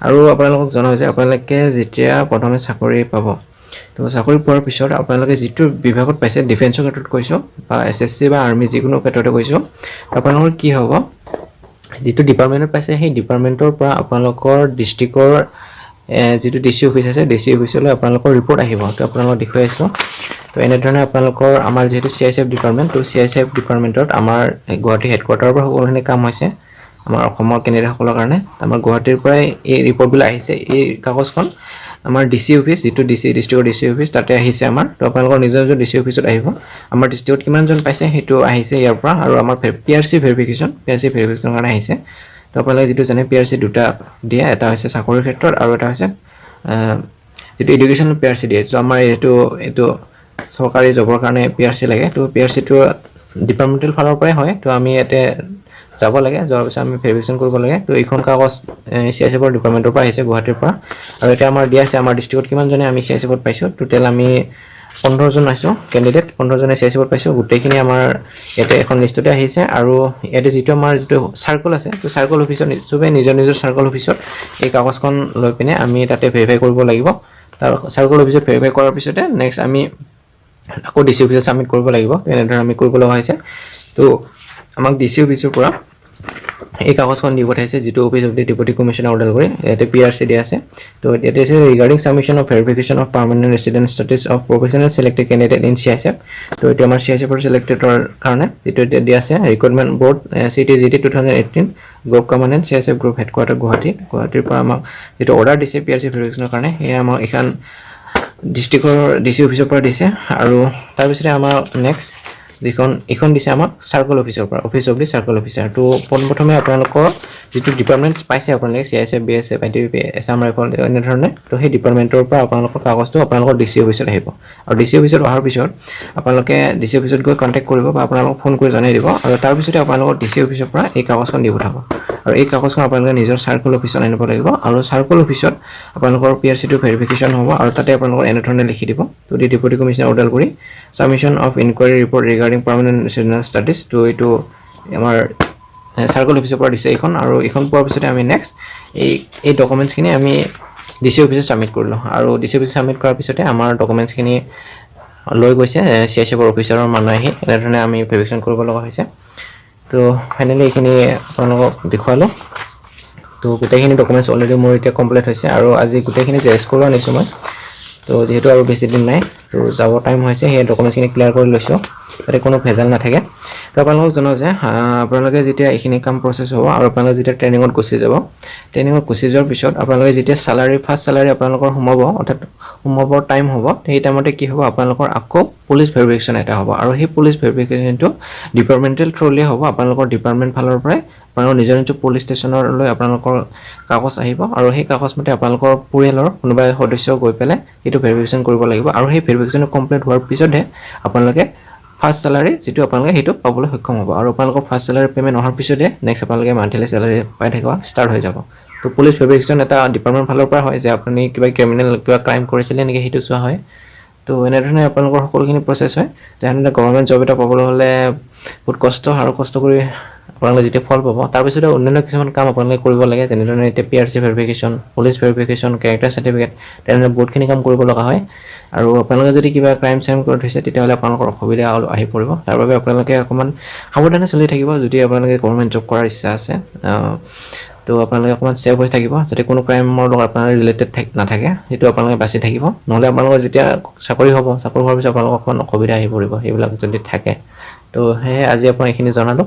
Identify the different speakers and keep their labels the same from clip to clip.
Speaker 1: আৰু আপোনালোকক জনাও যে আপোনালোকে যেতিয়া প্ৰথমে চাকৰি পাব তো চাকৰি পোৱাৰ পিছত আপোনালোকে যিটো বিভাগত পাইছে ডিফেন্সৰ ক্ষেত্ৰত কৈছো বা এছএছসি বা আৰ্মি যিকোনো ক্ষেত্ৰতে কৈছো আপোনালোকৰ কি হ'ব যিটো ডিপাৰ্টমেণ্টত পাইছে সেই ডিপাৰ্টমেণ্টৰ পৰা আপোনালোকৰ ডিস্ট্ৰিক্টৰ যেটো ডিসি অফিস আছে ডিসি অফিসলৈ আপোনালোকৰ ৰিপৰ্ট আহিব তো আপোনালোকক দেখুৱাই আছো তো এনে ধৰণে আপোনালোকৰ আমাৰ যেটো সিআইএসএফ ডিপাৰ্টমেণ্ট তো সিআইএসএফ ডিপাৰ্টমেণ্টত আমাৰ গুৱাহাটী হেডকোৱাৰ্টাৰৰ পৰা সকলোখিনি কাম হৈছে আমাৰ অসমৰ কেন্দ্ৰীয়সকলৰ কাৰণে আমাৰ গুৱাহাটীৰ পৰাই এই ৰিপৰ্টবিলাক আহিছে এই কাগজখন আমাৰ ডিসি অফিস যেটো ডিসি ডিস্ট্ৰিক্টৰ ডিসি অফিস তাতে আহিছে আমাৰ তো আপোনালোকৰ নিজৰ ডিসি অফিসত আহিব আমাৰ ডিস্ট্ৰিক্টত কিমান জন পাইছে হেতু আহিছে ইয়াৰ পৰা আৰু আমাৰ পিআৰসি ভেৰিফিকেশনৰ কাৰণে আহিছে তো আপোনালোকে যেটো জানে পিআৰসি দুটা দিয়া এটা হৈছে চাকৰিৰ ক্ষেত্ৰত আৰু এটা হৈছে যেটো এডুকেশনাল পিআৰসি দিয়ে তো আমাৰ এটো সৰকাৰি জবৰ কাৰণে পিআৰসি লাগে তো পিআৰসি টো ডিপাৰ্টমেন্টাল ফালৰ পৰাই হয় তো আমি এতে যাব লাগে যোৱাৰ পিছত আমি ভেৰিফিকেশন কৰিব লাগে তো এইখন কাগজ সিআইএসএফৰ ডিপাৰ্টমেন্টৰ পৰা আহিছে গুৱাহাটীৰ পৰা আৰু এটা আমাৰ দিয়া আছে আমাৰ ডিস্ট্ৰিক্টত কিমান জনে আমি সিআইএসএফত পাইছো টোটাল আমি 15 জন আছো ক্যান্ডিডেট 15 জনে সিআইএসএফত পাইছো গোটেইখিনি আমাৰ এতে এখন লিষ্টতে আহিছে আৰু এতে যেটো আমাৰ যেটো সাৰ্কেল আছে তো সাৰ্কেল অফিসত সবে নিজৰ সাৰ্কেল অফিসত এই কাগজখন লৈ পিনে আমি তাতে ভেৰিফাই কৰিব লাগিব তাৰ সাৰ্কেল অফিসত ভেৰিফাই কৰাৰ পিছতে নেক্সট আমি আকৌ ডিসি অফিসত সাবমিট কৰিব লাগিব এনে ধৰণে আমি কৰিব লগা হৈছে তো আমাক ডিসি অফিসৰ পৰা এই কাগজখন দিব পঠাইছে যেটো office of the deputy commissioner Udalguri এতে পিআৰসি দিয়া আছে তো এতে আছে regarding submission of verification of permanent resident status of professional selected candidate in CISF তো এটো আমাৰ সিআইএসএফৰ সিলেক্টেডৰ কাৰণে যেটো এতে দিয়া আছে recruitment board CTGT 2018 group commandant CISF group headquarter গুৱাহাটীৰ পৰা আমাক যেটো অৰ্ডাৰ দিছে পিআৰসি ভেৰিফিকেশনৰ কাৰণে এই আমাৰ এখন ডিস্ট্ৰিক্টৰ ডিসি অফিসৰ পৰা দিছে আৰু তাৰ পিছতে আমাৰ নেক্সট এখন দিছে আমাক সাৰ্কেল অফিসৰ পৰা office of the circle officer তো প্ৰথমে আপোনালোকৰ যেটো ডিপাৰ্টমেন্ট পাইছে আপোনালোকে CISF BSF ITB Assam rifle এনে ধৰণে তো সেই ডিপাৰ্টমেন্টৰ পৰা আপোনালোকৰ কাগজটো আপোনালোকৰ ডিসি অফিসত আহিব আৰু ডিসি অফিসত অহাৰ পিছত আপোনালোকে ডিসি অফিসত গৈ কন্টাক্ট কৰিব বা আপোনালোকক ফোন কৰি জনাই দিব আৰু তাৰ পিছতে আপোনালোকৰ ডিসি অফিসৰ পৰা এই কাগজখন দি পঠাব আৰু এই কাগজখন আপোনালোকে নিজৰ সাৰ্কেল অফিসত আনিব লাগিব আৰু সাৰ্কেল অফিসত আপোনালোকৰ পিআৰসি টো ভেৰিফিকেশন হ'ব আৰু তাতে আপোনালোকৰ এনে ধৰণে লিখি দিব তো দি deputy commissioner Udalguri submission of inquiry report regarding permanent resident status to এটো আমাৰ সাৰ্কেল অফিসৰ পৰা দিছে এখন আৰু এখন পোৱাৰ পিছতে আমি নেক্সট এই ডকুমেন্টছ খিনি আমি ডিসি অফিসত সাবমিট কৰিলো আৰু ডিসি অফিসত সাবমিট কৰাৰ পিছতে আমাৰ ডকুমেন্টছ খিনি লৈ গৈছে সিআইএসএফৰ অফিচাৰৰ মানুহ আহি এনে ধৰণে আমি ভেৰিফিকেশন কৰিব লগা হৈছে তো ফাইনালি এইখিনি আপোনালোকক দেখুৱালো তো গোটেইখিনি ডকুমেন্টছ অলৰেডি মোৰ এতিয়া কমপ্লিট হৈছে আৰু আজি গোটেইখিনি জেৰেক্স কৰি আনিছো মই তো যেহেতু আৰু বেছি দিন নাই তো যাব টাইম হৈছে সেই ডকুমেন্টছখিনি ক্লিয়াৰ কৰি লৈছো তাতে কোনো ভেজাল নাথাকে তো আপোনালোকক জনাও যে আপোনালোকে যেতিয়া এইখিনি কাম প্ৰসেস হ'ব আৰু আপোনালোকে যেতিয়া ট্ৰেইনিঙত গুচি যাব ট্ৰেইনিঙত গুচি যোৱাৰ পিছত আপোনালোকে যেতিয়া সালাৰি ফাৰ্স্ট সালাৰি আপোনালোকৰ সোমাব অৰ্থাৎ সোমাবৰ টাইম হ'ব সেই টাইমতে কি হ'ব আপোনালোকৰ আকৌ পুলিশ ভেৰিফিকেশন এটা হ'ব আৰু সেই পুলিশ ভেৰিফিকেশনটো ডিপাৰ্টমেন্টাল থ্ৰুলি হ'ব আপোনালোকৰ ডিপাৰ্টমেন্ট ফালৰ পৰা আপোনালোকৰ নিজৰ পুলিশ ষ্টেচনলৈ আপোনালোকৰ কাগজ আহিব আৰু সেই কাগজ মতে আপোনালোকৰ পৰিয়ালৰ কোনোবা সদস্য গৈ পেলে এটো ভেৰিফিকেশন কৰিব লাগিব আৰু সেই ভেৰিফিকেশন কমপ্লিট হোৱাৰ পিছতহে আপোনালোকে ফাৰ্স্ট সালাৰি যেটো আপোনালোকে হেতু পাবলৈ সক্ষম হ'ব আৰু আপোনালোকৰ ফাৰ্স্ট সালাৰি পেমেন্ট হোৱাৰ পিছতে নেক্সট আপোনালোকে মান্থলি সালাৰি পাই থাকিবা ষ্টাৰ্ট হৈ যাব তো পুলিশ ভেৰিফিকেশন এটা ডিপাৰ্টমেন্ট ফালৰ পৰা হয় যে আপুনি কিবা ক্ৰিমিনেল কিবা ক্ৰাইম কৰিছিলে নেকি হেতু চোৱা হয় তো এনে ধৰণে আপোনালোকৰ সকলোখিনি প্ৰসেস হয় তেনে গভৰ্ণমেন্ট জব এটা পাবলৈ হলে বহুত কষ্ট আৰু কষ্ট কৰি আপোনালোকে যেতিয়া ফল পাব তাৰ পিছতে অন্যান্য কিছুমান কাম আপোনালোকে কৰিব লাগে যেনে ধৰণে এতিয়া PRC verification police verification character certificate তেনে বহুতখিনি কাম কৰিব লগা হয় আৰু আপোনালোকে যদি কিবা ক্ৰাইম চাইম কৰি থৈছে তেতিয়াহলে আপোনালোকৰ অসুবিধা আহি পৰিব তাৰ বাবে আপোনালোকে অকমান সাৱধানে চলি থাকিব যদি আপোনালোকে গভৰ্ণমেন্ট জব কৰাৰ ইচ্ছা আছে তো আপোনালোকে অকমান সেভ হৈ থাকিব যাতে কোনো ক্ৰাইমৰ লগত আপোনাৰ ৰিলেটেড নাথাকে হেতু আপোনালোকে বাচি থাকিব নহলে আপোনালোকৰ যেতিয়া চাকৰি হ'ব চাকৰি হোৱাৰ পিছত আপোনালোকৰ অকমান অসুবিধা আহি পৰিব এইবিলাক যদি থাকে তো হে আজি আপোনাক এইখিনি জনালো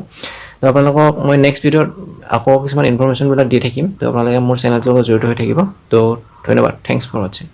Speaker 1: তো আপোনালোকক মই নেক্সট ভিডিঅ'ত আকৌ কিছুমান ইনফৰমেশন বিলাক দি থাকিম তো আপোনালোকে মোৰ চেনেলটোৰ লগত জড়িত হৈ থাকিব তো ধন্যবাদ থ্যাঙ্কস ফৰ ওয়াচিং